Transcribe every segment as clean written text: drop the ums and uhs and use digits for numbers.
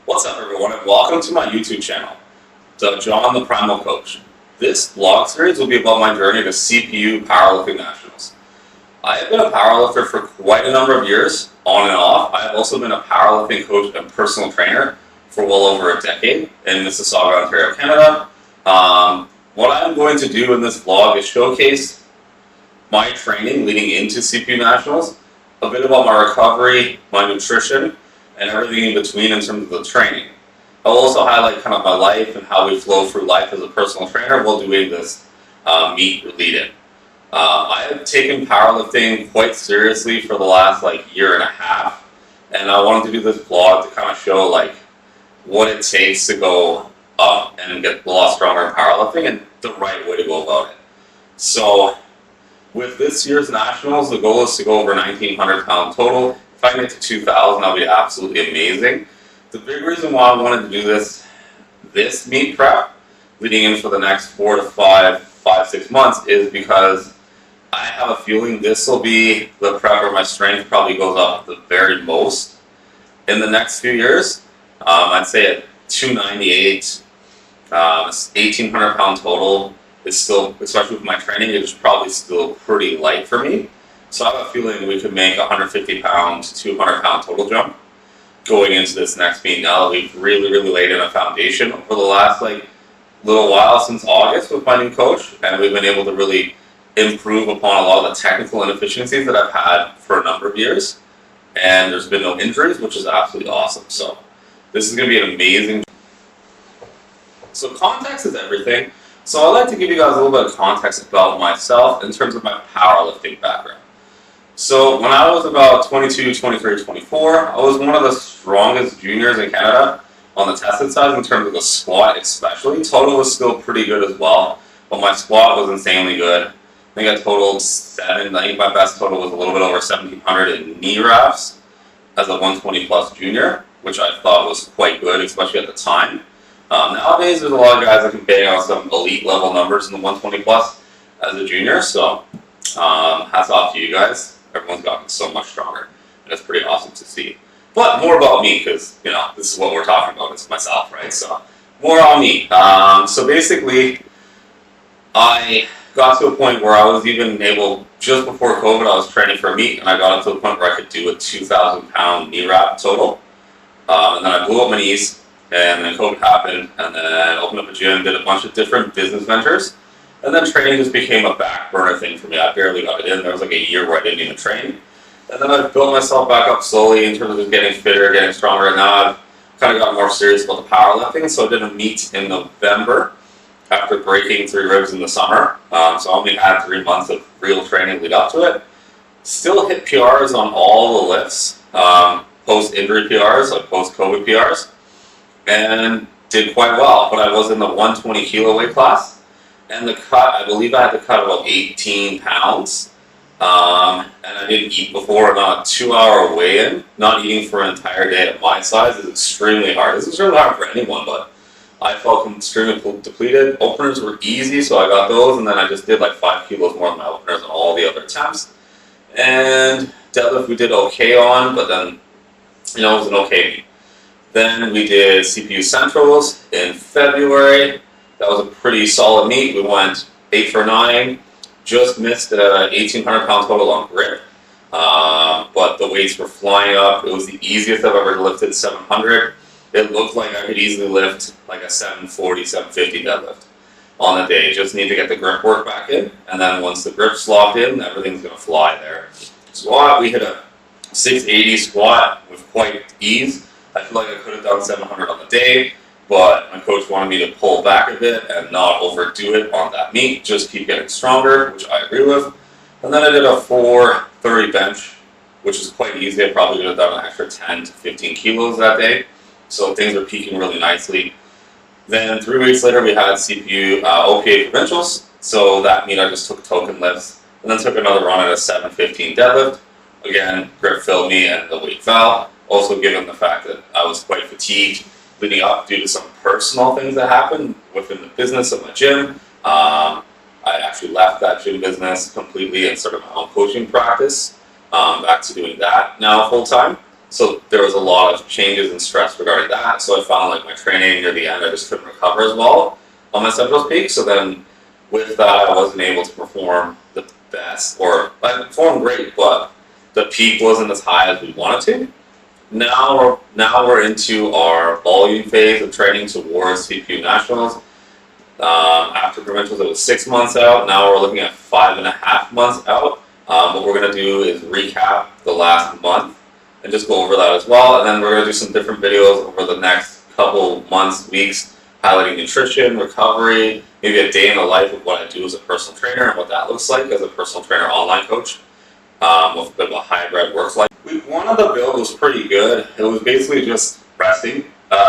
What's up, everyone, and welcome to my YouTube channel, John the Primal Coach. This vlog series will be about my journey to CPU Powerlifting Nationals. I have been a powerlifter for quite a number of years, on and off. I have also been a powerlifting coach and personal trainer for well over a decade in Mississauga, Ontario, Canada. What I'm going to do in this vlog is showcase my training leading into CPU Nationals, a bit about my recovery, my nutrition, and everything in between in terms of the training. I'll also highlight kind of my life and how we flow through life as a personal trainer while doing this meet lead-in. I have taken powerlifting quite seriously for the last year and a half, and I wanted to do this vlog to kind of show what it takes to go up and get a lot stronger in powerlifting and the right way to go about it. So with this year's nationals, the goal is to go over 1,900 pound total. If I can get to 2,000, that'll be absolutely amazing. The big reason why I wanted to do this meet prep leading in for the next 4 to 6 months is because I have a feeling this will be the prep where my strength probably goes up the very most in the next few years. I'd say at 298, 1,800 pound total is still, especially with my training, it's probably still pretty light for me. So I have a feeling we could make a 150 pound to 200 pound total jump going into this next meet. Now that we've really laid in a foundation over the last little while since August with my new coach, and we've been able to really improve upon a lot of the technical inefficiencies that I've had for a number of years. And there's been no injuries, which is absolutely awesome. So this is going to be an amazing. So context is everything. So I'd like to give you guys a little bit of context about myself in terms of my powerlifting background. So when I was about 22, 23, 24, I was one of the strongest juniors in Canada on the tested side in terms of the squat especially. Total was still pretty good as well, but my squat was insanely good. I think I totaled 7, I think my best total was a little bit over 1,700 in knee wraps as a 120 plus junior, which I thought was quite good, especially at the time. Nowadays there's a lot of guys that can bang out some elite level numbers in the 120 plus as a junior, so hats off to you guys. Everyone's gotten so much stronger, and it's pretty awesome to see. But more about me, because this is what we're talking about. It's myself, right? So more on me. So basically, I got to a point where I was even able, just before COVID, I was training for a meet, and I got up to a point where I could do a 2,000 pound knee wrap total. And then I blew up my knees, and then COVID happened, and then I opened up a gym, did a bunch of different business ventures. And then training just became a back burner thing for me. I barely got it in. There was a year where I didn't even train. And then I've built myself back up slowly in terms of just getting fitter, getting stronger. And now I've kind of gotten more serious about the powerlifting. So I did a meet in November after breaking 3 ribs in the summer. So I only had 3 months of real training lead up to it. Still hit PRs on all the lifts, post-injury PRs, like post-COVID PRs. And did quite well. But I was in the 120 kilo weight class. And the cut, I believe I had to cut about 18 pounds. And I didn't eat before, about a 2-hour weigh-in. Not eating for an entire day at my size is extremely hard. It's extremely hard for anyone, but I felt extremely depleted. Openers were easy, so I got those, and then I just did 5 kilos more than my openers on all the other attempts. And deadlift we did okay on, but then, it was an okay meet. Then we did CPU Centrals in February. That was a pretty solid meet. We went 8 for 9, just missed 1,800 pound total on grip, but the weights were flying up. It was the easiest I've ever lifted 700. It looked like I could easily lift a 740, 750 deadlift on the day. Just need to get the grip work back in, and then once the grip's locked in, everything's going to fly there. Squat, we hit a 680 squat with quite ease. I feel like I could have done 700 on the day, but my coach wanted me to pull back a bit and not overdo it on that meet, just keep getting stronger, which I agree with. And then I did a 430 bench, which is quite easy. I probably could have done an extra 10 to 15 kilos that day. So things are peaking really nicely. Then 3 weeks later, we had CPU OPA provincials. So that meet I just took token lifts, and then took another run at a 715 deadlift. Again, grip filled me and the weight fell. Also given the fact that I was quite fatigued leading up due to some personal things that happened within the business of my gym. I actually left that gym business completely and started my own coaching practice, back to doing that now full time. So there was a lot of changes and stress regarding that. So I found like my training near the end, I just couldn't recover as well on my central peak. So then with that, I wasn't able to perform the best, or I performed great, but the peak wasn't as high as we wanted to. Now we're into our volume phase of training towards CPU nationals. After provincials, it was 6 months out. Now we're looking at 5.5 months out. What we're going to do is recap the last month and just go over that as well. And then we're going to do some different videos over the next couple months, weeks, highlighting nutrition, recovery, maybe a day in the life of what I do as a personal trainer and what that looks like as a personal trainer online coach, with a bit of a hybrid work life. Week 1 of the build was pretty good. It was basically just resting,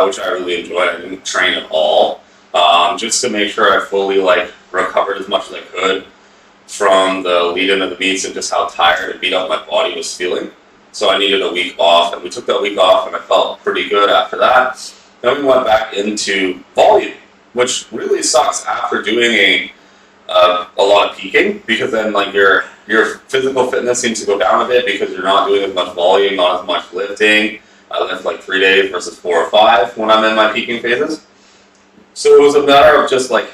which I really enjoyed. I didn't train at all, just to make sure I fully recovered as much as I could from the lead into the meets and just how tired and beat up my body was feeling. So I needed a week off, and we took that week off, and I felt pretty good after that. Then we went back into volume, which really sucks after doing a lot of peaking, because then your physical fitness seems to go down a bit because you're not doing as much volume, not as much lifting. I lift 3 days versus 4 or 5 when I'm in my peaking phases. So it was a matter of just kind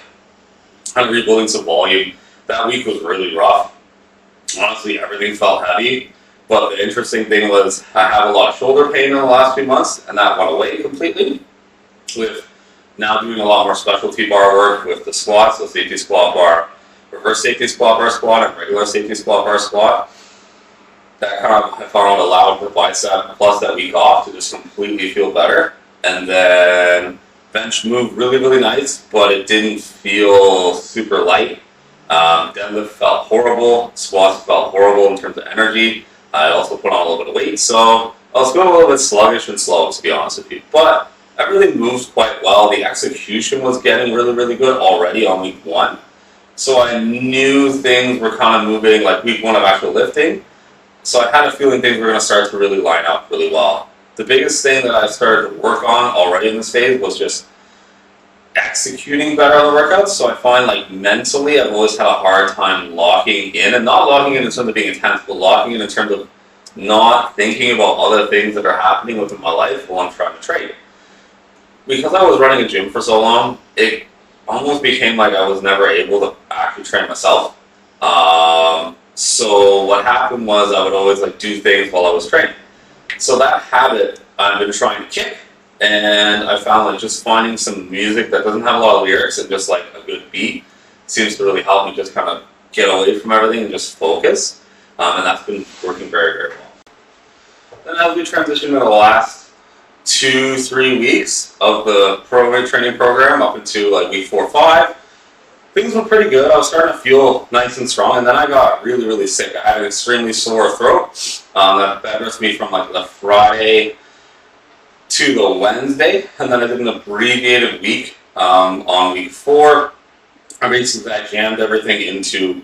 of rebuilding some volume. That week was really rough. Honestly, everything felt heavy. But the interesting thing was I have a lot of shoulder pain in the last few months, and that went away completely with now doing a lot more specialty bar work with the squats, so safety squat bar, reverse safety squat bar squat, and regular safety squat bar squat. That kind of, I found, allowed the bicep plus that week off to just completely feel better. And then bench moved really, really nice, but it didn't feel super light. Deadlift felt horrible. Squats felt horrible in terms of energy. I also put on a little bit of weight, so I was feeling a little bit sluggish and slow, to be honest with you. But everything moved quite well. The execution was getting really, really good already on week 1. So I knew things were kind of moving, week 1 of actual lifting. So I had a feeling things were going to start to really line up really well. The biggest thing that I started to work on already in this phase was just executing better on the workouts. So I find mentally I've always had a hard time locking in, and not locking in terms of being intense, but locking in terms of not thinking about other things that are happening within my life while I'm trying to train. Because I was running a gym for so long, it almost became like I was never able to actually train myself. So what happened was I would always do things while I was training. So that habit I've been trying to kick. And I found just finding some music that doesn't have a lot of lyrics and just a good beat seems to really help me just kind of get away from everything and just focus. And that's been working very, very well. Then as we transition to the last 2-3 weeks of the pro training program up into week 4 or 5, things were pretty good. I was starting to feel nice and strong, and then I got really, really sick. I had an extremely sore throat. That bedrest me from the Friday to the Wednesday, and then I did an abbreviated week on week 4. I basically jammed everything into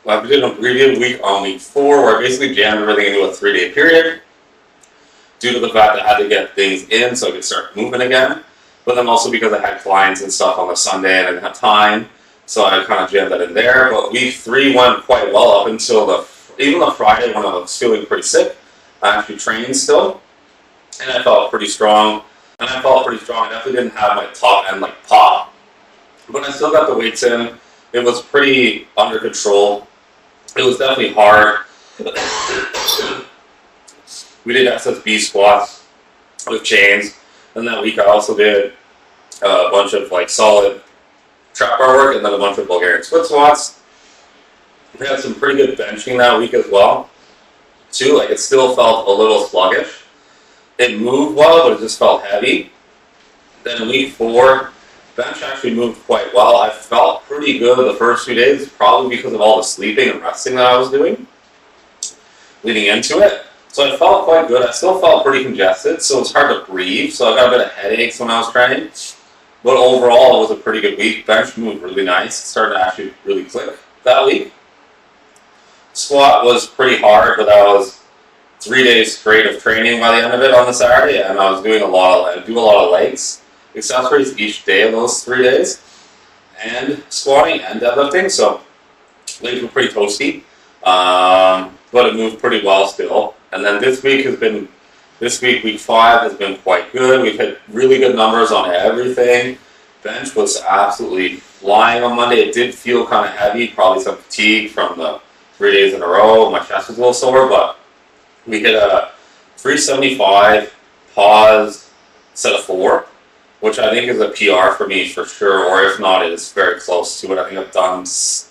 I did an abbreviated week on week 4 where I basically jammed everything into a 3-day period due to the fact that I had to get things in so I could start moving again, but then also because I had clients and stuff on the Sunday and I didn't have time, so I kind of jammed that in there. But week 3 went quite well up until even the Friday when I was feeling pretty sick. I actually trained still, and I felt pretty strong. I definitely didn't have my top end pop, but I still got the weights in. It was pretty under control. It was definitely hard. We did SSB squats with chains, and that week I also did a bunch of solid trap bar work, and then a bunch of Bulgarian split squats. We had some pretty good benching that week as well, too. It still felt a little sluggish. It moved well, but it just felt heavy. Then in week 4, bench actually moved quite well. I felt pretty good the first 2 days, probably because of all the sleeping and resting that I was doing leading into it. So I felt quite good. I still felt pretty congested, so it's hard to breathe. So I got a bit of headaches when I was training. But overall, it was a pretty good week. Bench moved really nice. It started to actually really click that week. Squat was pretty hard, but that was 3 days straight of training by the end of it on the Saturday, and I was doing I do a lot of legs accessories each day of those 3 days, and squatting and deadlifting, so legs were pretty toasty. but it moved pretty well still. And then this week, week 5, has been quite good. We've hit really good numbers on everything. Bench was absolutely flying on Monday. It did feel kind of heavy, probably some fatigue from the 3 days in a row. My chest was a little sore, but we hit a 375 pause set of 4, which I think is a PR for me for sure, or if not, it is very close to it. I think I've done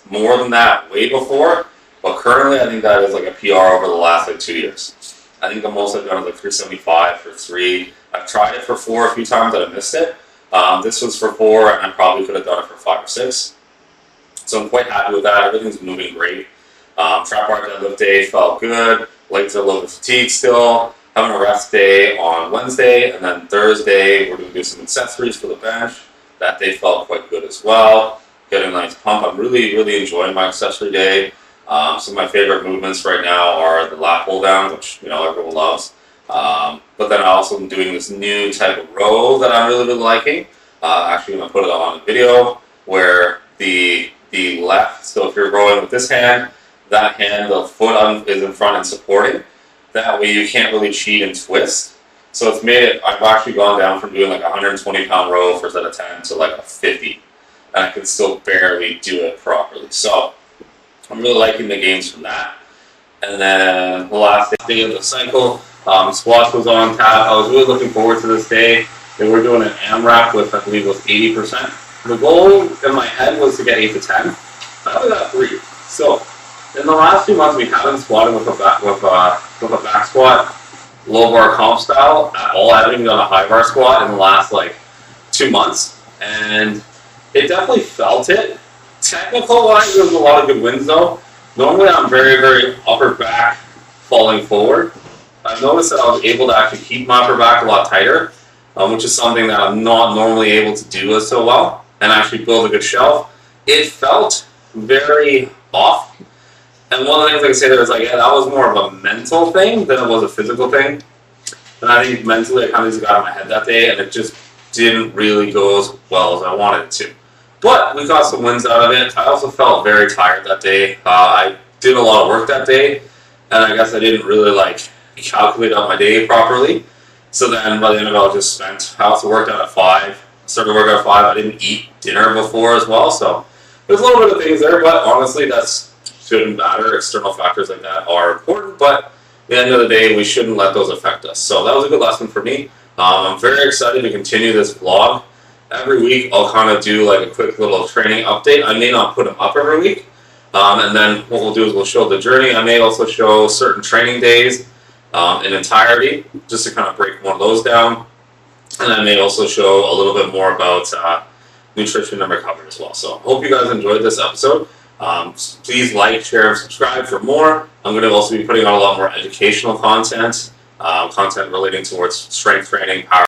more than that way before, but currently I think that is like a PR over the last 2 years. I think the most I've done is like 375 for 3. I've tried it for 4 a few times and I missed it. This was for 4, and I probably could have done it for 5 or 6. So I'm quite happy with that. Everything's moving great. Trap bar deadlift day felt good. Legs are a little bit fatigued still. Having a rest day on Wednesday, and then Thursday we're going to do some accessories for the bench. That day felt quite good as well. Getting a nice pump. I'm really enjoying my accessory day. Some of my favorite movements right now are the lat pull down, which everyone loves. But then I also am doing this new type of row that I'm really liking. Actually, going to put it on a video where the left. So if you're rowing with this hand, that hand, the foot is in front and supporting. That way you can't really cheat and twist. So it's made it, I've actually gone down from doing like a 120-pound row for a set of 10 to like a 50. And I can still barely do it properly. So I'm really liking the gains from that. And then the last day of the cycle, squats was on tap. I was really looking forward to this day. They were doing an AMRAP with, I believe it was 80%. The goal in my head was to get 8 to 10. I only got 3. So in the last few months, we haven't squatted with a back squat, low bar comp style at all. I haven't even done a high bar squat in the last 2 months, and it definitely felt it. Technical wise, there was a lot of good wins though. Normally, I'm very upper back falling forward. I've noticed that I was able to actually keep my upper back a lot tighter, which is something that I'm not normally able to do so well, and actually build a good shelf. It felt very off. And one of the things I can say there is that was more of a mental thing than it was a physical thing. And I think mentally I kind of just got in my head that day, and it just didn't really go as well as I wanted it to. But we got some wins out of it. I also felt very tired that day. I did a lot of work that day, and I guess I didn't really calculate out my day properly. So then by the end of it, I just spent. I also worked out at 5. Started working at 5. I didn't eat dinner before as well, so there's a little bit of things there. But honestly, that's shouldn't matter. External factors like that are important, but at the end of the day, we shouldn't let those affect us. So that was a good lesson for me. I'm very excited to continue this vlog. Every week, I'll kind of do a quick little training update. I may not put them up every week. And then what we'll do is we'll show the journey. I may also show certain training days in entirety, just to kind of break one of those down. And I may also show a little bit more about nutrition and recovery as well. So hope you guys enjoyed this episode. Please like, share, and subscribe for more. I'm going to also be putting out a lot more educational content, content relating towards strength training, power